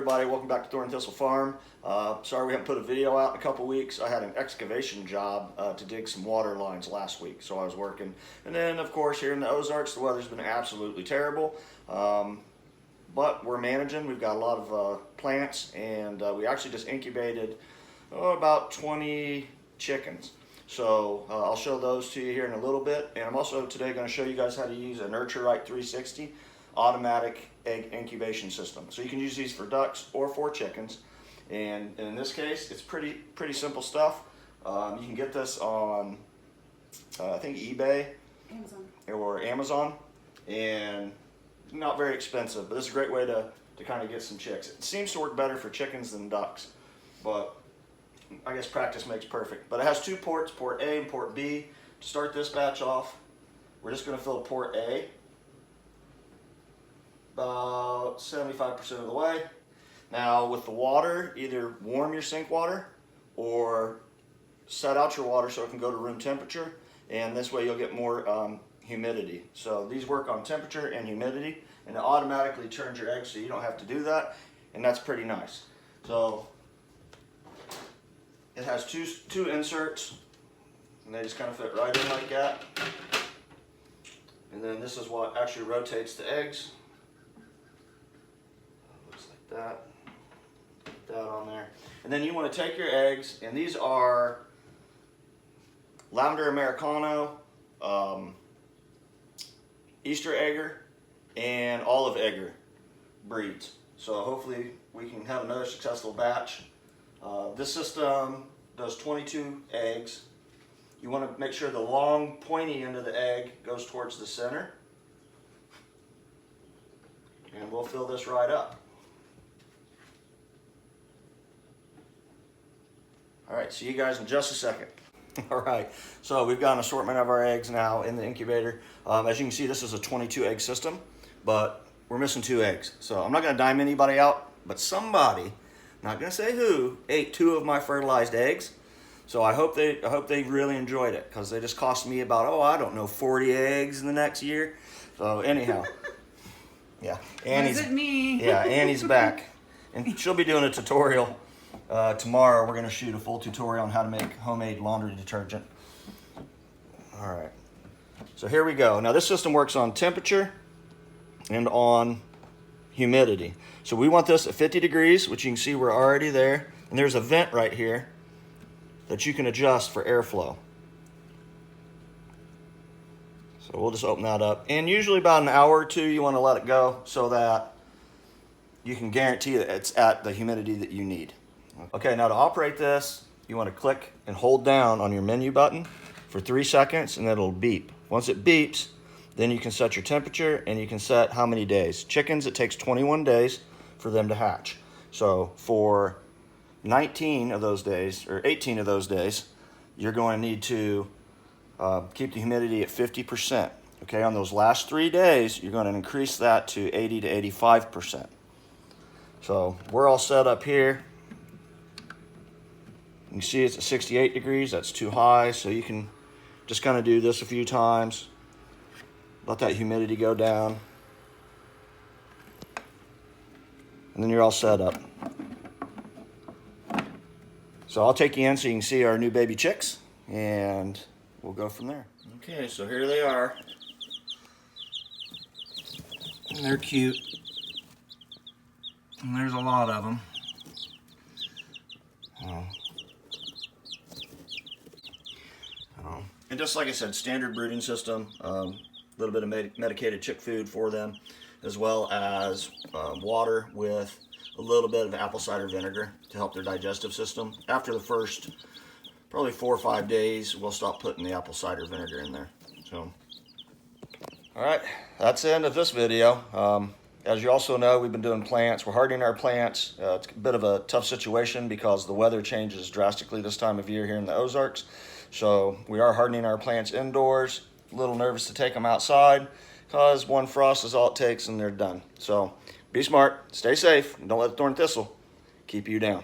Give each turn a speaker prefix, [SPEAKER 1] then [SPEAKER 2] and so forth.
[SPEAKER 1] everybody, welcome back to Thorn Thistle Farm. Sorry we haven't put a video out in a couple weeks. I had an excavation job to dig some water lines last week, so I was working. And then of course here in the Ozarks the weather's been absolutely terrible, but we're managing. We've got a lot of plants, and we actually just incubated about 20 chickens. So I'll show those to you here in a little bit, and I'm also today going to show you guys how to use a Nurture Right 360 automatic egg incubation system. So you can use these for ducks or for chickens, and in this case it's pretty simple stuff. You can get this on I think eBay, Amazon, and not very expensive, but it's a great way to kind of get some chicks. It seems to work better for chickens than ducks, but I guess practice makes perfect. But it has two ports, port A and port B. To start this batch off, we're just going to fill port A about 75% of the way. Now with the water, either warm your sink water or set out your water so it can go to room temperature, and this way you'll get more humidity. So these work on temperature and humidity, and it automatically turns your eggs so you don't have to do that, and that's pretty nice. So it has two inserts, and they just kind of fit right in like that. And then this is what actually rotates the eggs. Looks like that. Put that on there. And then you want to take your eggs, and these are Lavender Americano, Easter Egger, and Olive Egger breeds. So hopefully we can have another successful batch. This system does 22 eggs. You want to make sure the long pointy end of the egg goes towards the center. And we'll fill this right up. Alright, see you guys in just a second. Alright, so we've got an assortment of our eggs now in the incubator. As you can see, this is a 22 egg system, but we're missing 2 eggs. So I'm not going to dime anybody out, but somebody, not going to say who, ate 2 of my fertilized eggs. So I hope they really enjoyed it, because they just cost me about, I don't know, 40 eggs in the next year. So anyhow, yeah, Annie's,
[SPEAKER 2] was it me?
[SPEAKER 1] Yeah, Annie's back, and she'll be doing a tutorial tomorrow. We're going to shoot a full tutorial on how to make homemade laundry detergent. All right, so here we go. Now this system works on temperature and on humidity. So we want this at 50 degrees, which you can see we're already there. And there's a vent right here that you can adjust for airflow. So we'll just open that up. And usually about an hour or two you want to let it go so that you can guarantee that it's at the humidity that you need. Okay, now to operate this, you want to click and hold down on your menu button for 3 seconds, and then it'll beep. Once it beeps, then you can set your temperature, and you can set how many days. Chickens, it takes 21 days for them to hatch. So for 19 of those days, or 18 of those days, you're going to need to keep the humidity at 50%. Okay, on those last 3 days, you're going to increase that to 80 to 85%. So we're all set up here. You can see it's at 68 degrees. That's too high, so you can just kind of do this a few times. Let that humidity go down. And then you're all set up. So I'll take you in so you can see our new baby chicks, and we'll go from there. Okay, so here they are. And they're cute. And there's a lot of them. And just like I said, standard brooding system. A little bit of medicated chick food for them, as well as water with a little bit of apple cider vinegar to help their digestive system. After the first probably 4 or 5 days, we'll stop putting the apple cider vinegar in there. So, all right, that's the end of this video. As you also know, we've been doing plants. We're hardening our plants. It's a bit of a tough situation because the weather changes drastically this time of year here in the Ozarks. So we are hardening our plants indoors. A little nervous to take them outside because one frost is all it takes and they're done. So be smart, stay safe, and don't let the thorn thistle keep you down.